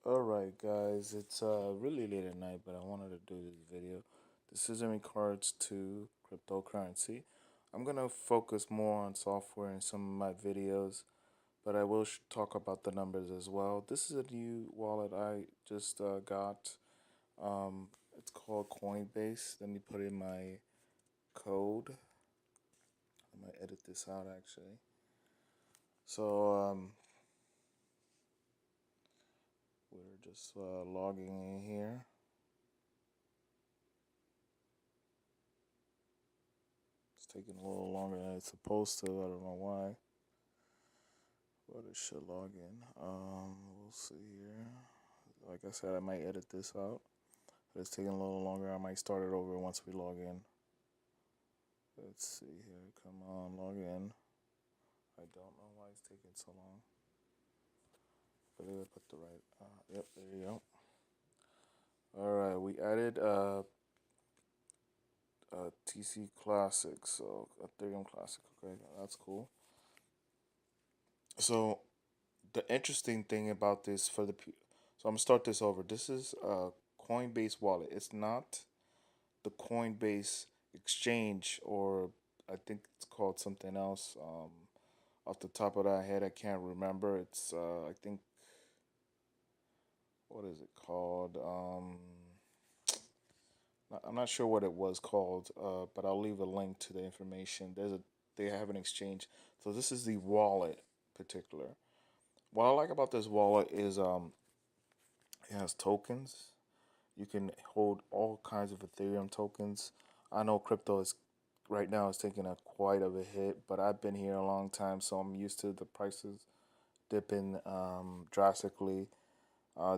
Alright guys, it's really late at night, but I wanted to do this video. This is in regards to cryptocurrency. I'm going to focus more on software in some of my videos, but I will talk about the numbers as well. This is a new wallet I just got. It's called Coinbase. Let me put in my code. I might edit this out actually. So we're just logging in here. It's taking a little longer than it's supposed to. I don't know why. But it should log in. We'll see here. Like I said, I might edit this out. But it's taking a little longer. I might start it over once we log in. Let's see here. Come on, log in. I don't know why it's taking so long. But I put the right. Yep, there you go. All right, we added TC Classic, so Ethereum Classic. Okay, that's cool. So the interesting thing about this so I'm gonna start this over. This is a Coinbase wallet. It's not the Coinbase exchange, or I think it's called something else. Off the top of that head, I can't remember. It's I think, what is it called? I'm not sure what it was called, but I'll leave a link to the information. They have an exchange. So this is the wallet particular. What I like about this wallet is it has tokens. You can hold all kinds of Ethereum tokens. I know crypto is right now is taking a quite of a hit, but I've been here a long time, so I'm used to the prices dipping drastically.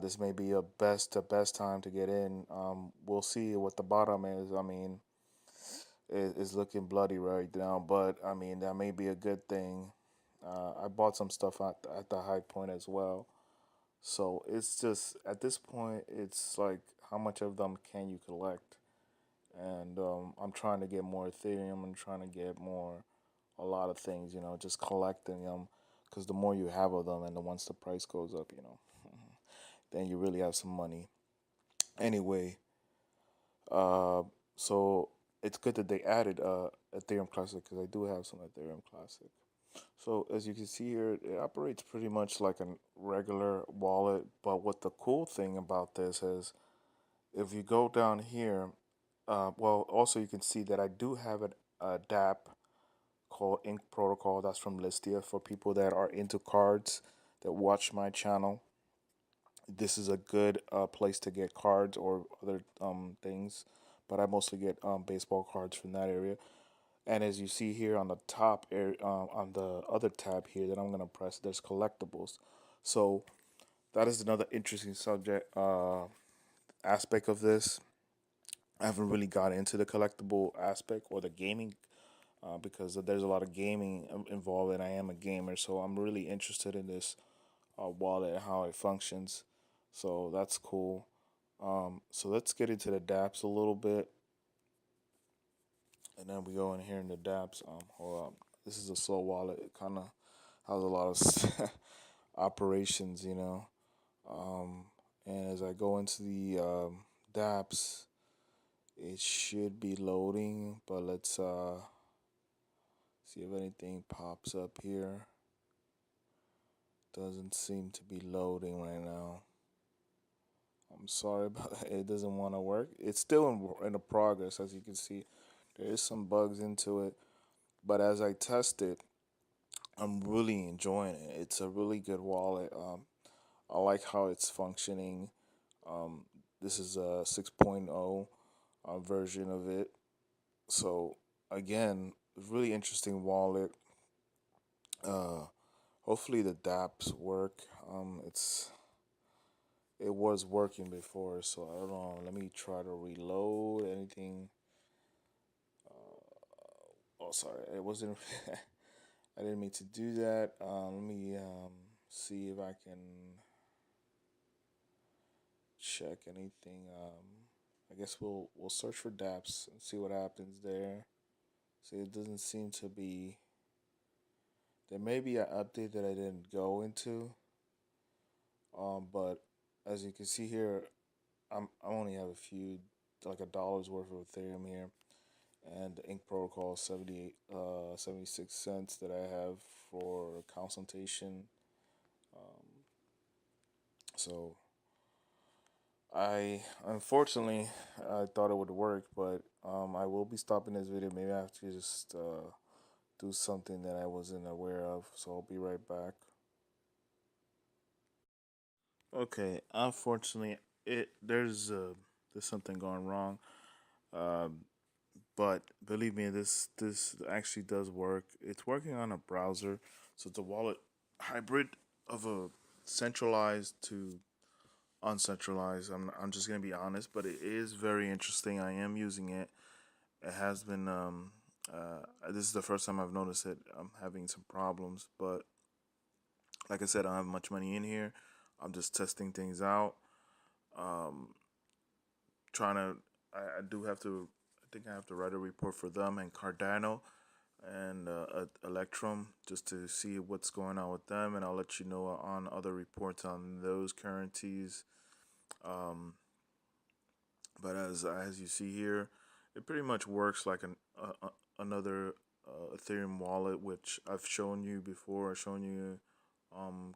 This may be the best time to get in. We'll see what the bottom is. I mean, it's looking bloody right now, but I mean that may be a good thing. I bought some stuff at the high point as well. So it's just at this point, it's like how much of them can you collect? And I'm trying to get more Ethereum. I'm trying to get more, a lot of things. Just collecting them, because the more you have of them, and the once the price goes up, then you really have some money. Anyway, uh, so it's good that they added Ethereum Classic, because I do have some Ethereum Classic. So as you can see here, it operates pretty much like a regular wallet. But what the cool thing about this is, if you go down here, well, also you can see that I do have a DApp called Ink Protocol. That's from Listia for people that are into cards that watch my channel. This is a good place to get cards or other things, but I mostly get baseball cards from that area. And as you see here on the top area, on the other tab here that I'm gonna press, there's collectibles. So that is another interesting subject aspect of this. I haven't really got into the collectible aspect or the gaming because there's a lot of gaming involved, and I am a gamer, so I'm really interested in this wallet and how it functions. So that's cool. So let's get into the dApps a little bit, and then we go in here in the dApps. Hold up. This is a slow wallet. It kind of has a lot of operations. Um, and as I go into the dApps, it should be loading, but let's see if anything pops up here. Doesn't seem to be loading right now. I'm sorry about that. It doesn't want to work. It's still in the progress, as you can see. There is some bugs into it, but as I test it, I'm really enjoying it. It's a really good wallet. I like how it's functioning. Um, this is a 6.0 version of it. So again, really interesting wallet. Uh, Hopefully the dApps work. It was working before, so I don't know. Let me try to reload anything. Oh, sorry, it wasn't. I didn't mean to do that. Let me see if I can check anything. I guess we'll search for dApps and see what happens there. See, it doesn't seem to be. There may be an update that I didn't go into. But as you can see here, I only have a few, like a dollar's worth of Ethereum here, and the Ink Protocol 76 cents that I have for consultation. Um, so I unfortunately I thought it would work, but I will be stopping this video. Maybe I have to just do something that I wasn't aware of. So I'll be right back. Okay, unfortunately, there's something going wrong. Um, but believe me, this actually does work. It's working on a browser, so it's a wallet hybrid of a centralized to uncentralized. I'm just gonna be honest, but it is very interesting. I am using it. It has been this is the first time I've noticed it. I'm having some problems, but like I said, I don't have much money in here. I'm just testing things out. Um, trying to I do have to I think I have to write a report for them and Cardano and Electrum just to see what's going on with them, and I'll let you know on other reports on those currencies. Um, but as you see here, it pretty much works like another Ethereum wallet, which I've shown you before. I've shown you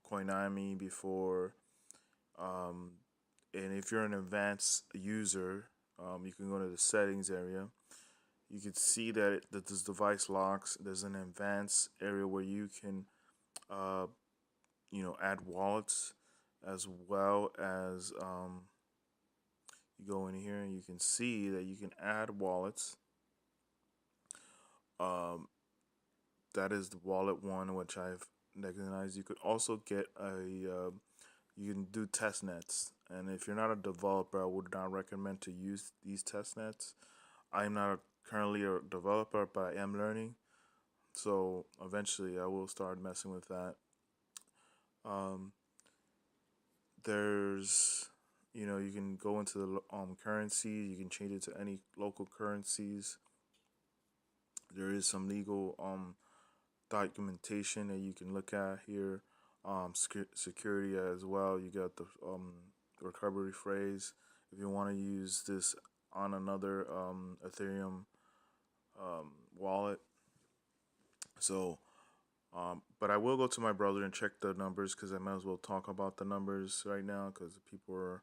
Coinami before. Um, and if you're an advanced user, you can go to the settings area. You can see that this device locks. There's an advanced area where you can, uh, add wallets, as well as you go in here and you can see that you can add wallets. Um, that is the wallet one, which I've recognized. You could also get you can do test nets. And if you're not a developer, I would not recommend to use these test nets. I'm not currently a developer, but I am learning. So eventually I will start messing with that. Um, there's, you can go into the currency, you can change it to any local currencies. There is some legal documentation that you can look at here. Security as well. You got the recovery phrase. If you want to use this on another Ethereum wallet. So, but I will go to my browser and check the numbers because I might as well talk about the numbers right now because people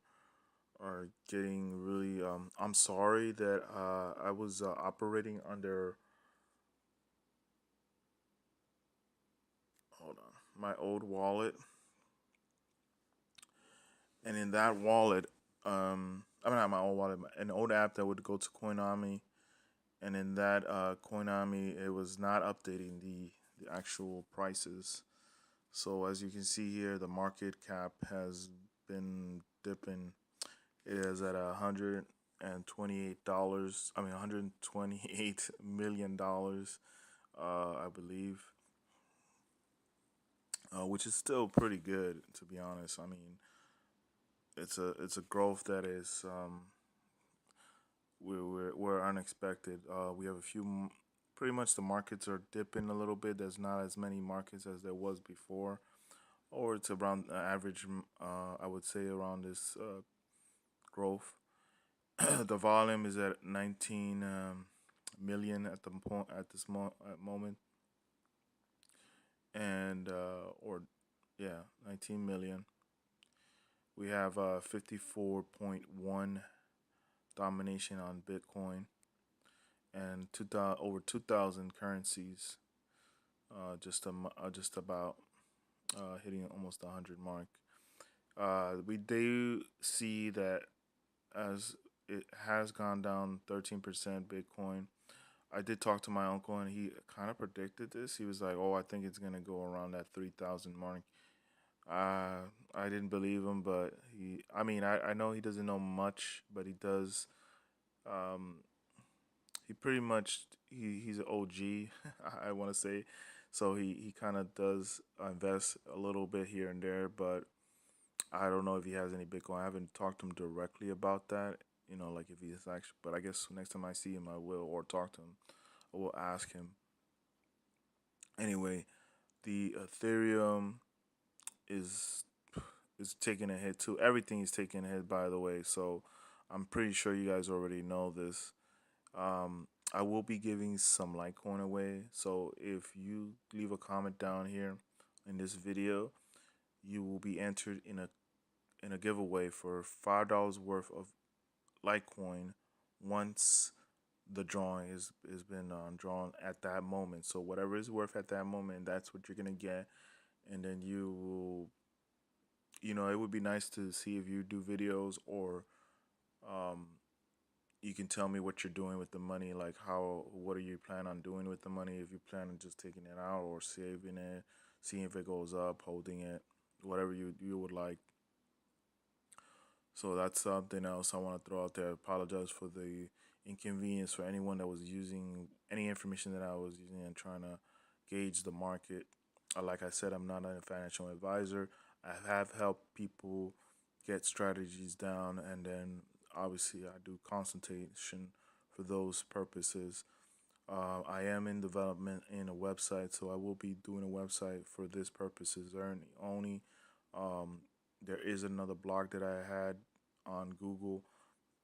are getting really. I'm sorry that I was operating under. Hold on, my old wallet, and in that wallet, I mean not my old wallet, an old app that would go to Coinami, and in that Coinami, it was not updating the actual prices. So as you can see here, the market cap has been dipping. It is at $128. I mean, $128 million, I believe, which is still pretty good to be honest. I mean, it's a growth that is we're unexpected. We have a few. Pretty much the markets are dipping a little bit. There's not as many markets as there was before, or it's around average. I would say around this growth. The volume is at 19 million at the point at this moment, and or yeah, 19 million. We have 54.1 domination on Bitcoin and over 2,000 currencies. Just about hitting almost the 100 mark. We do see that as it has gone down 13% Bitcoin. I did talk to my uncle and he kind of predicted this. He was like, "Oh, I think it's gonna go around that 3,000 mark." I didn't believe him, but I mean, I know he doesn't know much, but he does. Um, he pretty much he's an OG, I want to say, so he kind of does invest a little bit here and there, but I don't know if he has any Bitcoin. I haven't talked to him directly about that. Like if he's actually, but I guess next time I see him, I will, or talk to him, I will ask him. Anyway, the Ethereum is is taking a hit too. Everything is taking a hit, by the way. So I'm pretty sure you guys already know this. I will be giving some Litecoin away. So if you leave a comment down here in this video, you will be entered in a giveaway for $5 worth of Litecoin once the drawing is been drawn at that moment. So whatever is worth at that moment, that's what you're gonna get. And then you will, it would be nice to see if you do videos, or um, you can tell me what you're doing with the money. Like what are you planning on doing with the money? If you plan on just taking it out or saving it, seeing if it goes up, holding it, whatever you would like. So that's something else I want to throw out there. I apologize for the inconvenience for anyone that was using any information that I was using and trying to gauge the market. Like I said, I'm not a financial advisor. I have helped people get strategies down, and then obviously I do consultation for those purposes. I am in development in a website, so I will be doing a website for this purposes only. Um, there is another blog that I had on Google,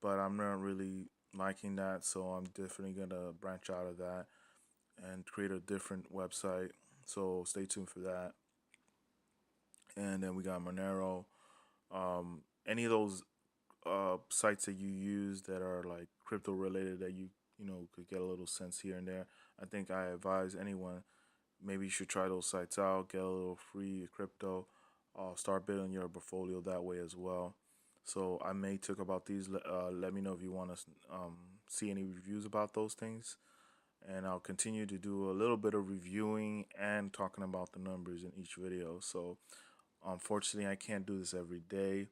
but I'm not really liking that, so I'm definitely gonna branch out of that and create a different website. So stay tuned for that. And then we got Monero. Any of those sites that you use that are like crypto related that you could get a little sense here and there. I think I advise anyone, maybe you should try those sites out, get a little free crypto, start building your portfolio that way as well. So I may talk about these. Let me know if you want to see any reviews about those things, and I'll continue to do a little bit of reviewing and talking about the numbers in each video. So unfortunately, I can't do this every day.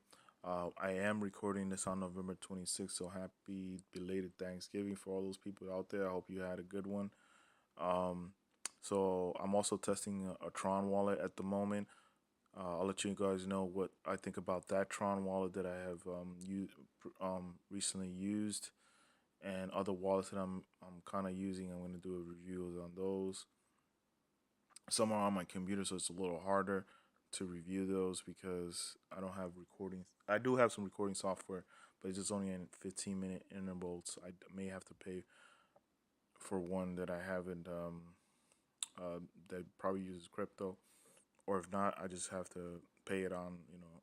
I am recording this on November 26th, so happy belated Thanksgiving for all those people out there. I hope you had a good one. Um, so I'm also testing a Tron wallet at the moment. I'll let you guys know what I think about that Tron wallet that I have recently used, and other wallets that I'm kind of using. I'm going to do a review on those. Some are on my computer, so it's a little harder to review those because I don't have recording. I do have some recording software, but it's just only in 15-minute intervals. I may have to pay for one that I haven't that probably uses crypto, or if not, I just have to pay it on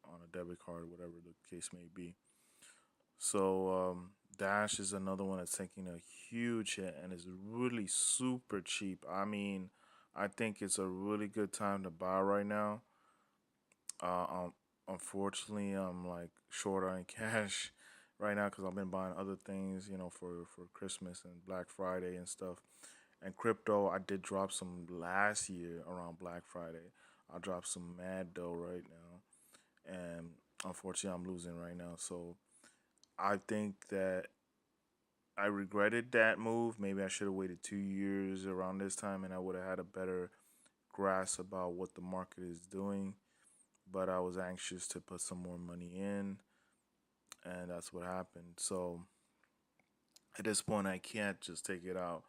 on a debit card, whatever the case may be. So Dash is another one that's taking a huge hit and is really super cheap. I mean, I think it's a really good time to buy right now. Unfortunately, I'm like short on cash right now because I've been buying other things, for Christmas and Black Friday and stuff. And crypto, I did drop some last year around Black Friday. I dropped some mad dough right now, and unfortunately, I'm losing right now. So I think that I regretted that move. Maybe I should have waited 2 years around this time, and I would have had a better grasp about what the market is doing. But I was anxious to put some more money in, and that's what happened. So at this point, I can't just take it out.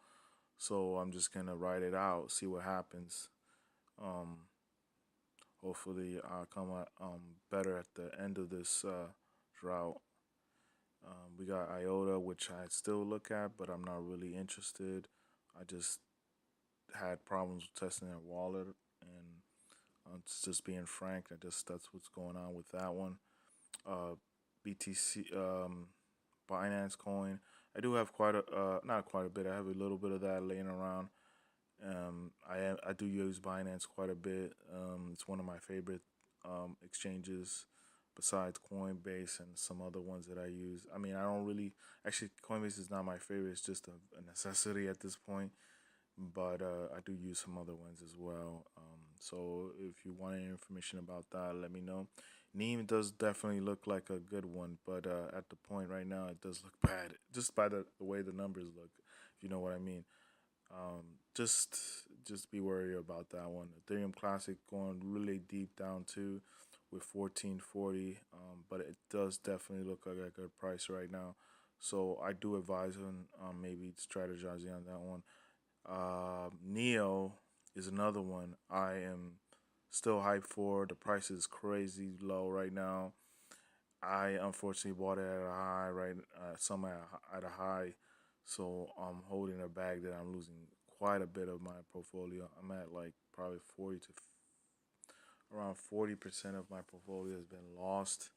So I'm just gonna ride it out, see what happens. Um, Hopefully, I'll come out better at the end of this drought. We got IOTA, which I still look at, but I'm not really interested. I just had problems with testing their wallet, and it's just being frank. That's what's going on with that one. BTC, Binance Coin. I do have quite a not quite a bit. I have a little bit of that laying around. I do use Binance quite a bit. It's one of my favorite exchanges besides Coinbase and some other ones that I use. I mean, I don't really actually Coinbase is not my favorite. It's just a necessity at this point. But I do use some other ones as well. So if you want any information about that, let me know. Neem does definitely look like a good one, but at the point right now, it does look bad just by the way the numbers look. If you know what I mean. Just be wary about that one. Ethereum Classic going really deep down too, with 1440. But it does definitely look like a good price right now. So I do advise on maybe strategizing on that one. Neo is another one I am still hyped for. The price is crazy low right now. I unfortunately bought it at a high, right? Some at a high, so I'm holding a bag that I'm losing quite a bit of my portfolio. I'm at like probably 40 to around 40% of my portfolio has been lost.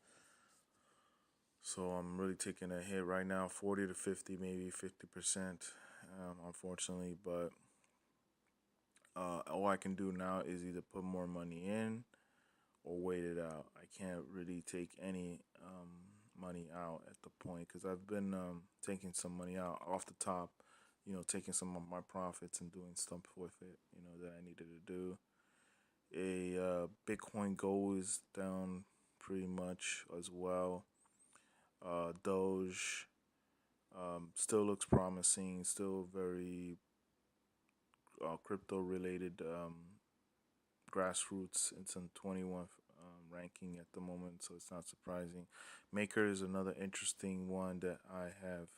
So I'm really taking a hit right now, 40 to 50, maybe 50%, unfortunately. But all I can do now is either put more money in or wait it out. I can't really take any money out at the point because I've been taking some money out off the top, taking some of my profits and doing stuff with it, that I needed to do. Bitcoin Gold is down pretty much as well. Doge still looks promising, still very crypto related. Grassroots, it's in 21th ranking at the moment, so it's not surprising. Maker is another interesting one that I have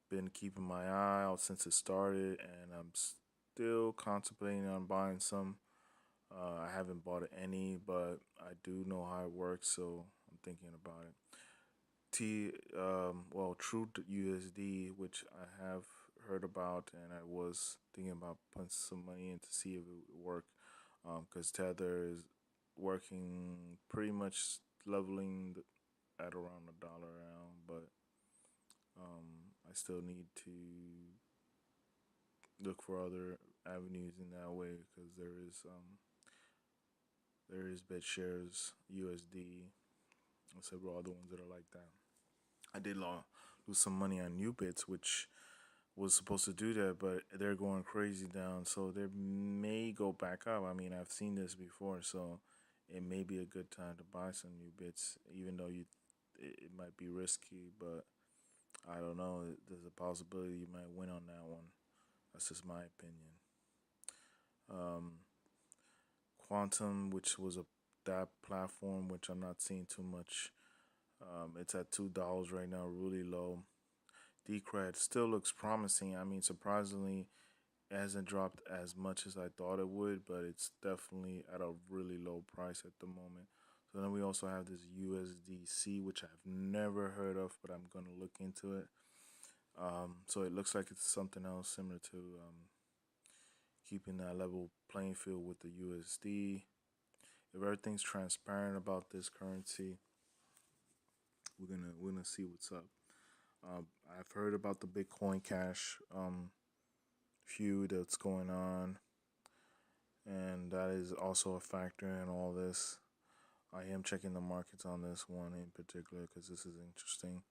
been keeping my eye out since it started, and I'm still contemplating on buying some. I haven't bought any, but I do know how it works, so I'm thinking about it. True USD, which I have heard about, and I was thinking about putting some money in to see if it would work, because Tether is working pretty much leveling at around $1 now, but I still need to look for other avenues in that way because there is BitShares USD and several other ones that are like that. I did lose some money on New Bits, which was supposed to do that, but they're going crazy down, so they may go back up. I mean, I've seen this before, so it may be a good time to buy some New Bits, even though it might be risky, but I don't know. There's a possibility you might win on that one. That's just my opinion. Um, Quantum, which was a that platform, which I'm not seeing too much. It's at $2 right now, really low. Decred still looks promising. I mean, surprisingly, it hasn't dropped as much as I thought it would, but it's definitely at a really low price at the moment. So then we also have this USDC, which I've never heard of, but I'm gonna look into it. So it looks like it's something else similar to keeping that level playing field with the USD. If everything's transparent about this currency, we're gonna see what's up. I've heard about the Bitcoin Cash feud that's going on, and that is also a factor in all this. I am checking the markets on this one in particular because this is interesting.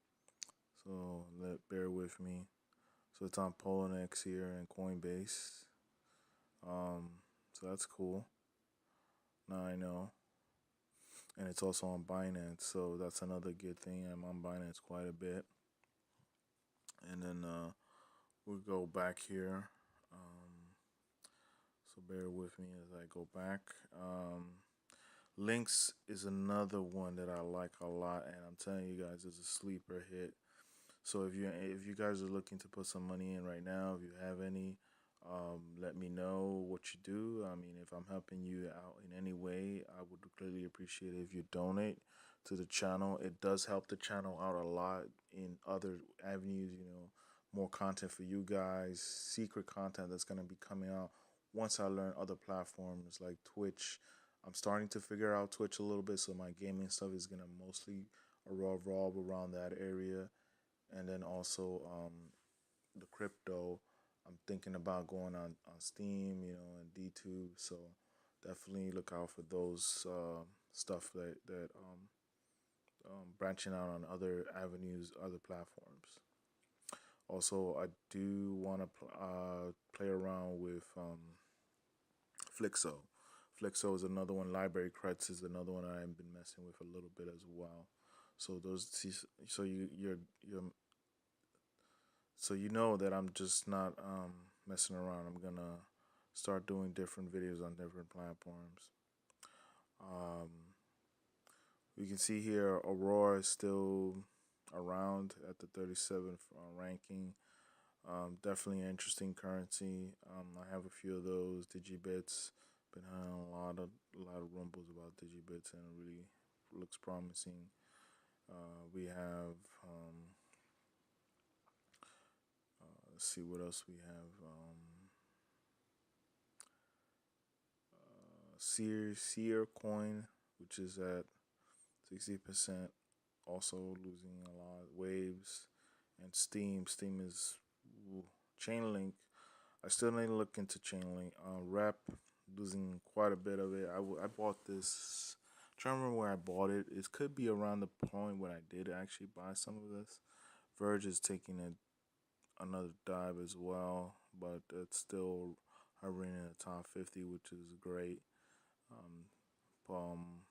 So bear with me. So it's on Poloniex here and Coinbase. So that's cool. Now I know. And it's also on Binance, so that's another good thing. I'm on Binance quite a bit. And then we'll go back here. So bear with me as I go back. Links is another one that I like a lot, and I'm telling you guys, it's a sleeper hit. So if you guys are looking to put some money in right now, if you have any, let me know what you do. I mean, if I'm helping you out in any way, I would greatly appreciate it if you donate to the channel. It does help the channel out a lot in other avenues, more content for you guys, secret content that's going to be coming out once I learn other platforms like Twitch. I'm starting to figure out Twitch a little bit, so my gaming stuff is going to mostly revolve around that area. And then also the crypto. I'm thinking about going on Steam, and DTube. So definitely look out for those stuff that branching out on other avenues, other platforms. Also, I do want to play around with Flixo. Flixo is another one. Library Credits is another one I've been messing with a little bit as well. So so you know that I'm just not messing around. I'm gonna start doing different videos on different platforms. Um, we can see here Aurora is still around at the 37th ranking. Definitely an interesting currency. I have a few of those Digibits. Been having a lot of rumbles about digibits, and it really looks promising. We have let's see what else we have. Sear coin, which is at 60%, also losing a lot. Waves and Steam. Steam is ooh, Chainlink. I still need to look into Chainlink. Rep losing quite a bit of it. I bought this. I'm trying to remember where I bought it. It could be around the point when I did actually buy some of this. Verge is taking another dive as well, but it's still hovering in the top 50, which is great. Um,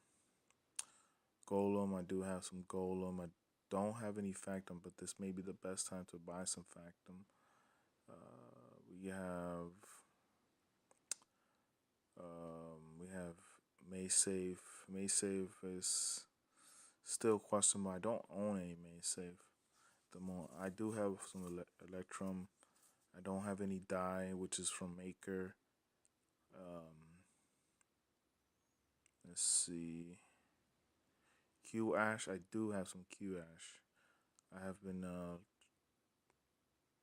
Golem, I do have some Golem. I don't have any Factum, but this may be the best time to buy some Factum. We have Maysafe. Maysafe is still questionable. I don't own any Maysafe. The more I do have some Electrum. I don't have any Dye, which is from Maker. Um, let's see. Q Ash. I do have some Q Ash. I have been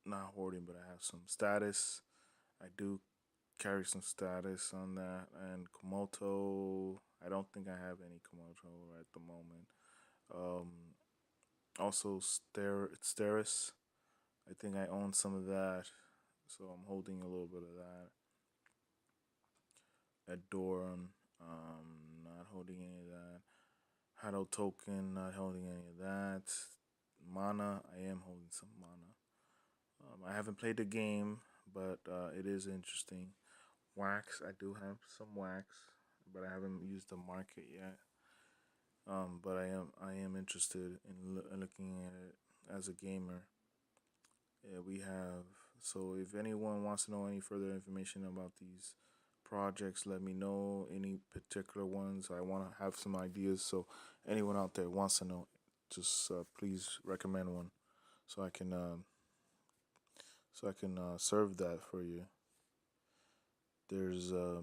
not hoarding, but I have some status. I do carry some status on that. And Komodo, I don't think I have any Komodo at the moment. Um, Also, Steris, I think I own some of that, so I'm holding a little bit of that. Adoran, not holding any of that. Hado Token, not holding any of that. Mana, I am holding some Mana. I haven't played the game, but it is interesting. Wax, I do have some wax, but I haven't used the market yet. But I am interested in looking at it as a gamer. Yeah, we have. So if anyone wants to know any further information about these projects, let me know. Any particular ones, I want to have some ideas. So anyone out there wants to know, just please recommend one, so I can serve that for you. There's a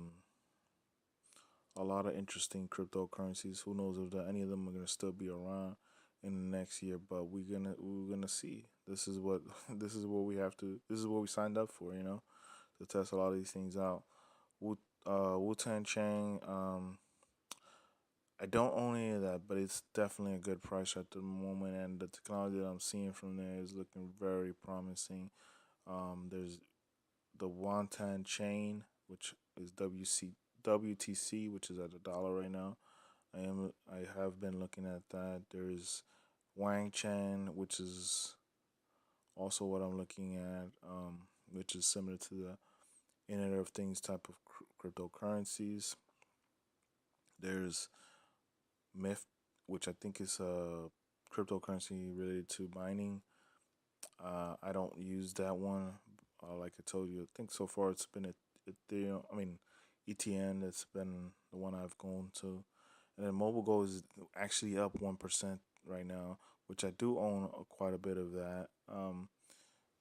lot of interesting cryptocurrencies. Who knows if any of them are gonna still be around in the next year? But we're gonna see. This is what this is what we have to. This is what we signed up for. To test a lot of these things out. Wu Tang Chang. I don't own any of that, but it's definitely a good price at the moment, and the technology that I'm seeing from there is looking very promising. There's the Wonton chain, which is WTC, which is at $1 right now. I have been looking at that. There's Wang Chan, which is also what I'm looking at, which is similar to the Internet of Things type of cryptocurrencies. There's Myth, which I think is a cryptocurrency related to mining. I don't use that one. Like I told you, I think so far it's been Ethereum. I mean, ETN. That's been the one I've gone to, and then Mobile Go is actually up 1% right now, which I do own quite a bit of that.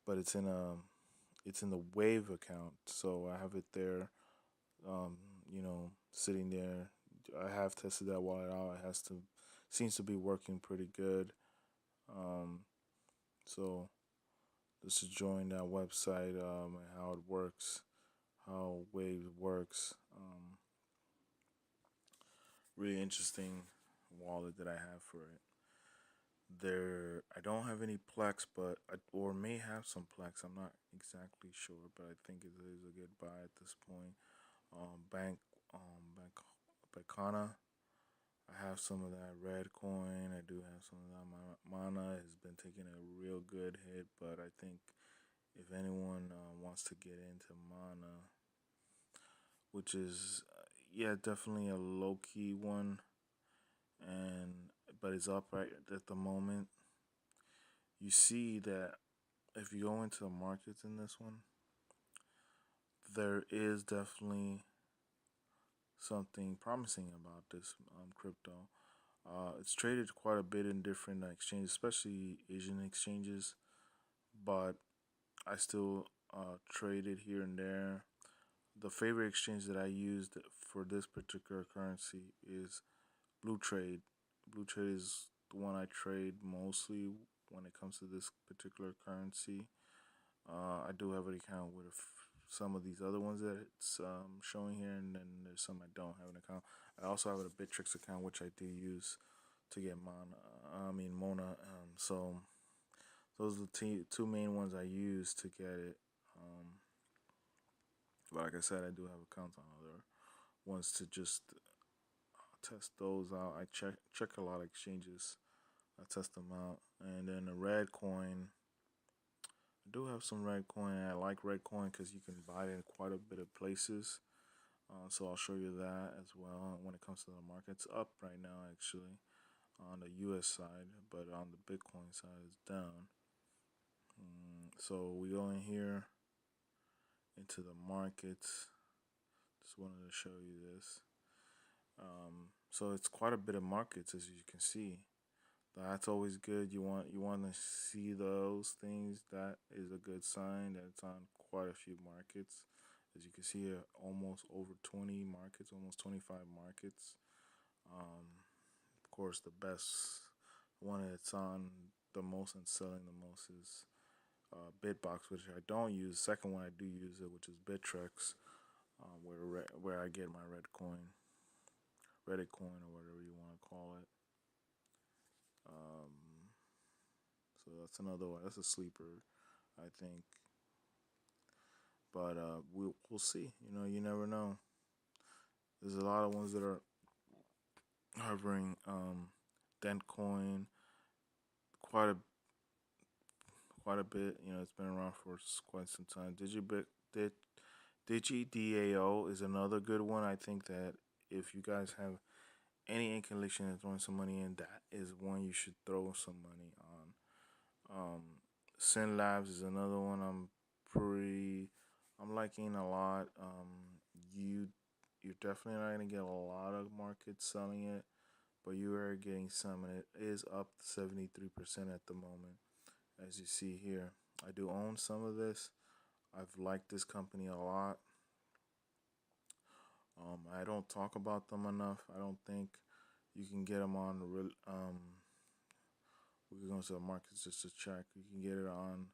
But it's in the Wave account, so I have it there. Um, sitting there. I have tested that wallet out. It has to seems to be working pretty good. Um, so just to join that website, and how it works, how Wave works. Really interesting wallet that I have for it. I don't have any Plex, or may have some Plex. I'm not exactly sure, but I think it is a good buy at this point. Bank, Bank, Bancana. I have some of that red coin. I do have some of that. Mana has been taking a real good hit, but I think if anyone wants to get into Mana, which is yeah, definitely a low key one, and but it's up right at the moment. You see that if you go into the markets in this one, there is definitely something promising about this crypto. It's traded quite a bit in different exchanges, especially Asian exchanges, but I still trade it here and there. The favorite exchange that I used for this particular currency is Blue Trade. Blue Trade is the one I trade mostly when it comes to this particular currency. I do have an account with some of these other ones that it's showing here, and then there's some I don't have an account. I also have a Bittrex account, which I do use to get Mona. So those are the two main ones I use to get it. Um, but like I said, I do have accounts on other ones to just test those out. I check a lot of exchanges. I test them out, and then the red coin. I do have some red coin. I like red coin because you can buy it in quite a bit of places. So I'll show you that as well. When it comes to the market, it's up right now actually on the U.S. side, but on the Bitcoin side, it's down. So we go in here into the markets. Just wanted to show you this. So it's quite a bit of markets, as you can see. That's always good. You want to see those things. That is a good sign that it's on quite a few markets. As you can see, almost over 20 markets, almost 25 markets. Of course, the best one that's on the most and selling the most is Bitbox, which I don't use. Second one I do use it, which is Bittrex, where I get my Reddit coin, or whatever you want to call it. Um, so that's another one. That's a sleeper, I think. But we'll see. You never know. There's a lot of ones that are hovering. Dentcoin, quite a quite a bit. It's been around for quite some time. DigiDAO is another good one. I think that if you guys have any inclination of throwing some money in, that is one you should throw some money on. Sin Labs is another one I'm liking a lot. You're definitely not gonna get a lot of markets selling it, but you are getting some, and it is up 73% at the moment, as you see here. I do own some of this. I've liked this company a lot. I don't talk about them enough. I don't think you can get them on we can go to the markets just to check. You can get it on.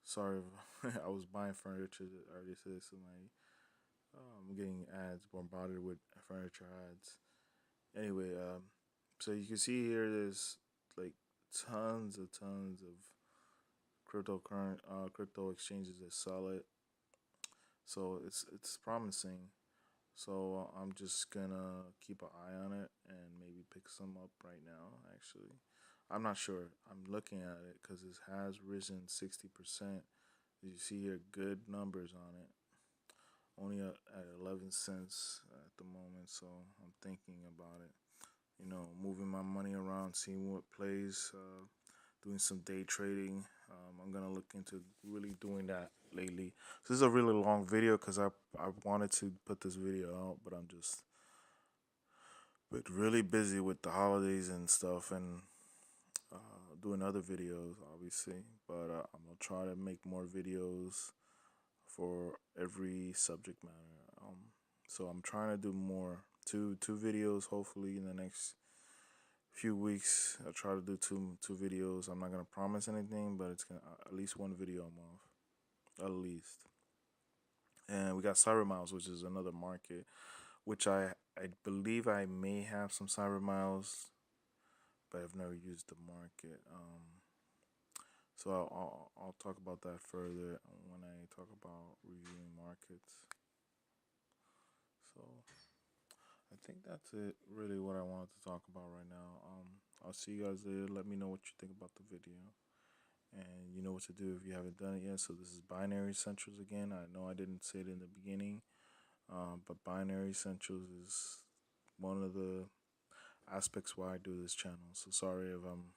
Sorry, I was buying furniture earlier today, so I'm getting ads bombarded with furniture ads. Anyway, so you can see here, there's like tons of crypto exchanges that sell it. So it's promising. So I'm just gonna keep an eye on it and maybe pick some up right now. Actually, I'm not sure. I'm looking at it because it has risen 60%. You see here, good numbers on it. Only at 11 cents at the moment, so I'm thinking about it. Moving my money around, seeing what plays, doing some day trading. I'm gonna look into really doing that lately. So this is a really long video because I wanted to put this video out, but I'm just really busy with the holidays and stuff, and doing other videos, obviously. But I'm gonna try to make more videos for every subject matter. So I'm trying to do more, two videos hopefully in the next few weeks. I'll try to do two videos. I'm not gonna promise anything, but it's gonna at least one video a month, at least. And we got Cyber Miles, which is another market, which I believe I may have some Cyber Miles, but I've never used the market. So I'll talk about that further when I talk about reviewing markets. So I think that's it, really, what I wanted to talk about right now. I'll see you guys later. Let me know what you think about the video. And you know what to do if you haven't done it yet. So this is Binary Essentials again. I know I didn't say it in the beginning, but Binary Essentials is one of the aspects why I do this channel. So sorry if I'm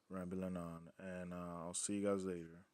rambling on. And I'll see you guys later.